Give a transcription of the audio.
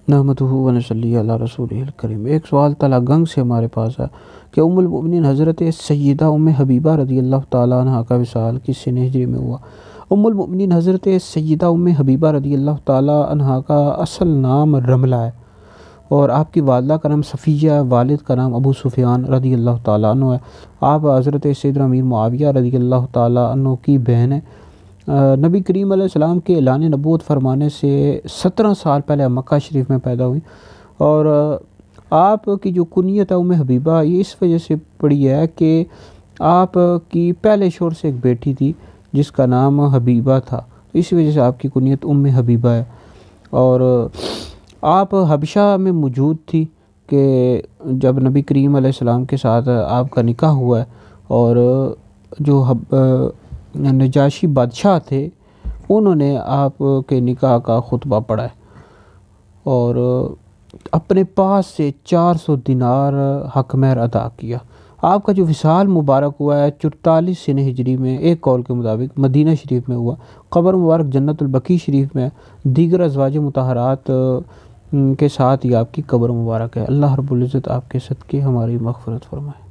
نحمدہ و نصلی علی رسولہ الکریم۔ ایک سوال تلا گنگ سے ہمارے پاس ہے کہ ام المؤمنین حضرت سیدہ ام حبیبہ رضی اللہ تعالیٰ عنہ کا وصال کس سنہ ہجری میں ہوا؟ ام المؤمنین حضرت سیدہ ام حبیبہ رضی اللہ تعالیٰ عنہ کا اصل نام رملہ ہے، اور آپ کی والدہ کا نام صفیہ ہے، والد کا نام ابو سفیان رضی اللہ تعالیٰ عنہ ہے۔ آپ حضرت سیدنا امیر معاویہ رضی اللہ تعالیٰ عنہ کی بہن ہیں۔ نبی کریم علیہ السلام کے اعلان نبوت فرمانے سے 17 سال پہلے مکہ شریف میں پیدا ہوئی، اور آپ کی جو کنیت ہے ام حبیبہ یہ اس وجہ سے پڑی ہے کہ آپ کی پہلے شوہر سے ایک بیٹی تھی جس کا نام حبیبہ تھا، اسی وجہ سے آپ کی کنیت ام حبیبہ ہے۔ اور آپ حبشہ میں موجود تھی کہ جب نبی کریم علیہ السلام کے ساتھ آپ کا نکاح ہوا ہے، اور جو نجاشی بادشاہ تھے انہوں نے آپ کے نکاح کا خطبہ پڑھا ہے، اور اپنے پاس سے 400 دینار حق مہر ادا کیا۔ آپ کا جو وصال مبارک ہوا ہے 44 سنہ ہجری میں، ایک قول کے مطابق مدینہ شریف میں ہوا۔ قبر مبارک جنت البقیع شریف میں، دیگر ازواج مطہرات کے ساتھ ہی آپ کی قبر مبارک ہے۔ اللہ رب العزت آپ کے صدقے ہماری مغفرت فرمائے۔